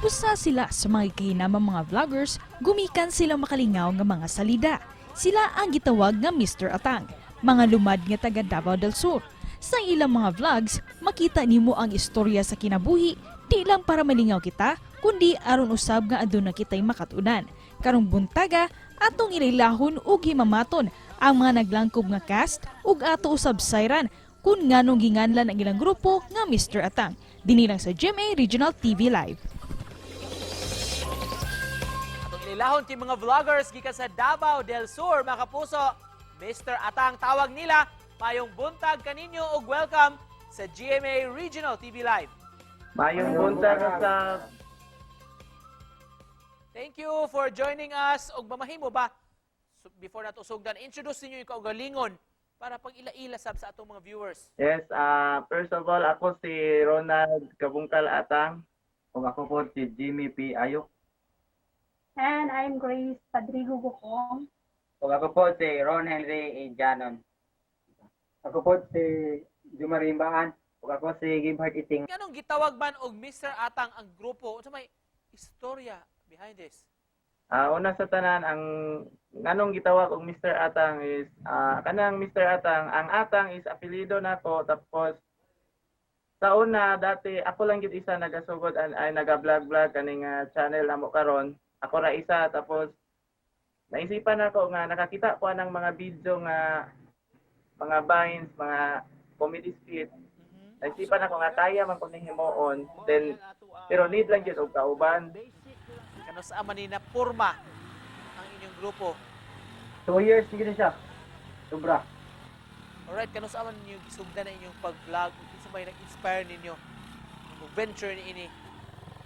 Usa sila sa mga kahinamang mga vloggers, gumikan sila makalingaw nga mga salida. Sila ang gitawag nga Mr. Atang, mga lumad nga taga Davao del Sur. Sa ilang mga vlogs, makita nimo ang istorya sa kinabuhi, di lang para malingaw kita, kundi aron usab nga aduna kitay makatunan. Karong buntaga, atong ilahon ug himamaton ang mga naglangkob nga cast ug ato usab sayran kung nganong ginganlan ang ilang grupo nga Mr. Atang. Dinilang sa GMA Regional TV Live. Atong ilahon kay mga vloggers gikan sa Davao del Sur, mga kapuso. Mr. Atang tawag nila. Mayong buntag kaninyo ug welcome sa GMA Regional TV Live. Mayong buntag sa... Thank you for joining us. Og mamahimo ba, before nato sugdan, introduce ninyo yung kaugalingon para pag ila-ila sab sa atong mga viewers. Yes, first of all, ako si Ronald Kabungkal Atang. O ako po si Jimmy P. Ayok. And I'm Grace Padrigo Bukong. O ako po si Ron Henry Janon. Ako po si Jumarimbaan. O ako si Gibhard Iting. Nganong gitawag man og Mr. Atang ang grupo? Unsa may istorya behind this? Una sa tanan, ang nganong gitawag og Mr. Atang is, kanang Mr. Atang, ang Atang is apelido nako. Tapos, sa una, dati, ako lang gid isa nagasugod, ay naga-vlog-vlog kaning channel namo karon. Ako ra isa, tapos, naisipan ako nga nakakita ko ng mga video nga mga vines, mga comedy skit. Naisipan ako nga kaya man ko ning himuon. Then pero need lang gyud og kauban. Kano sa man ni na porma ang inyong grupo? 2 years siguro siya. Sobra. Alright, kano sa man ninyo gisugdan na inyong pag-vlog? Kinsa may nag-inspire ninyo og venture ni ini?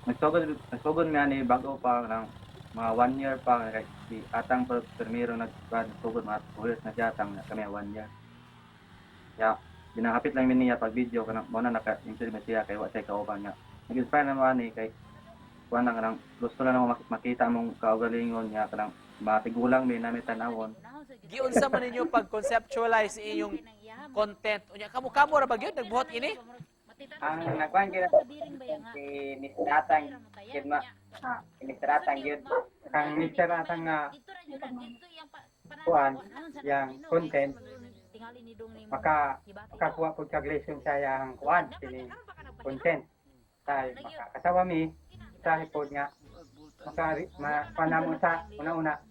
Nagsugod nga ni bago pa ng mga 1 year pa kay si Atang primero nagsugod mga 2 years na siya Atang na kami 1 year. Ya, ginahapit lang niya pag video kana mo na naka-implement siya kay wa say kauban nga. Nag-inspire naman ni kay kuan lang kanang gusto lang ako makita mong kaugalingon niya kanang matigulang mi namin tanawon. Giunsa man ninyo pag-conceptualize inyong content? Unya kamo ra ba gyud nagbuhat ini? Ang nagkuhan kira si Mr. Atang yun ma si Mr. Atang yun ang Mr. Atang nga kuhan yang content makakuha po sa glesyon sa yang kuhan sini content dahil makakasawa mi sa hipod nga panamo sa una-una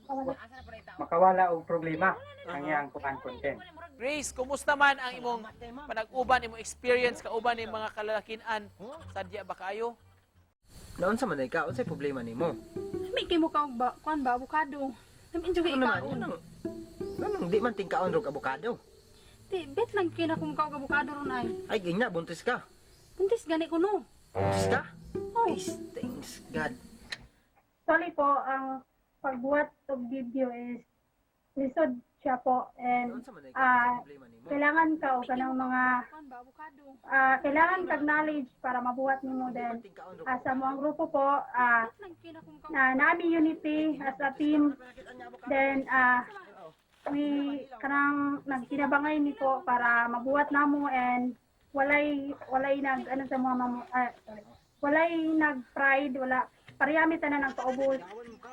makawala og problema ang yang kuhan content. Grace, kumusta man ang imong panag-uban, imong experience kauban ni mga kalalakinan? Sadya ba kayo? Naon sa man ka? Unsay problema nimo? May kay mo ka ba kuan ba avocado. Namin jud ikaw. Anong di man tingkaon rog abokado? Di bet lang kay na kung ka avocado ron ay. Ay ginya buntis ka. Puntis gani ko no. Buntis ka? Oh. Please, thanks God. Sorry po, ang pagbuhat og video is lisod siya po and Naon sa man ka? Problema nimo? kailangan ka o kanang mga kailangan kag knowledge para mabuhat nimo din. Sa mga grupo po na nami unity as a team, then we kanang nagkinabangay nito para mabuhat namo and walay nag ano sa mga walay nag pride, wala parehami tanan ang kaubos.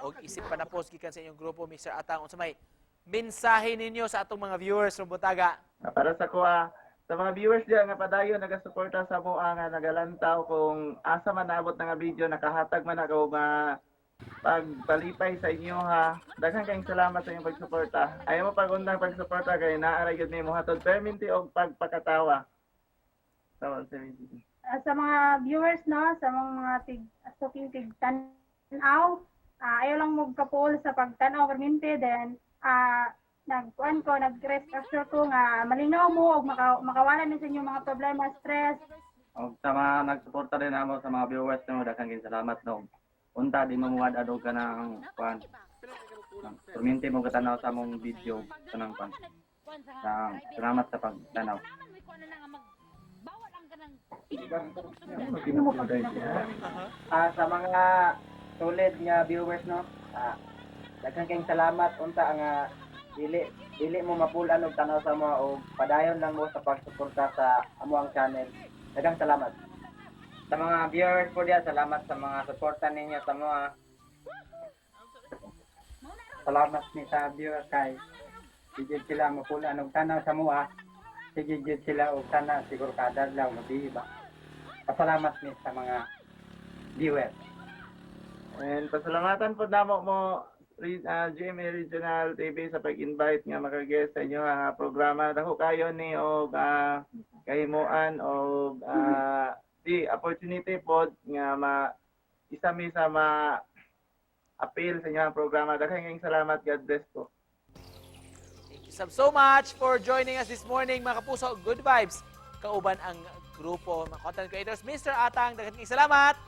Og isip pa na post gikan sa inyong grupo, Mr. Atang, unsa may mensahe ninyo sa atong mga viewers ron butaga? Para sa kuha, sa mga viewers diyan nga padayon nagasuporta sa mo nga nagalantaw kung asa man naabot na nga video nakahatag man ako nga pagpalipay sa inyo ha. Daghang kayong salamat sa inyong pagsuporta. Ayaw mo pag-undang pagsuporta kay naara gyud nimo hatod perminti og pagpakatawa. Sa mga viewers no, sa mga tig tanaw, ayaw lang mo kapul sa pagtanaw perminti, then nag-rest assure ko nga malingaw mo og makawala min sa inyong mga problema, stress. Og sa mga nagsuporta din namo sa mga viewers nimo daghang salamat no. Unta di mamuwad adog ka ng kuan. Perminti mo katanaw sa mong video kanang kuan. Salamat sa pagtanaw. Sa mga solid nga viewers no. Daghang kayong salamat unta nga dili mo mapulan og tanaw sa mo og padayon lang mo sa pagsuporta sa amo ang channel. Daghang salamat. Sa mga viewers po diya, salamat sa mga suporta ninyo sa mga. Salamat ni sa viewers kay sige sila mapula og tanaw sa mua. Sige sila og sana siguro kada adlaw mabiba. Pasalamat ni sa mga viewers. And pasalamatan po namo mo GMA Regional TV sa pag-invite nga maka-guest sa inyo nga programa. Dako kayo ni og kahimuan og di opportunity pod nga isa mi sa appeal sa inyo ang programa. Daghang salamat. God bless po. Thank you so much for joining us this morning, mga kapuso. Good vibes. Kauban ang grupo, mga content creators. Mr. Atang, daghang salamat.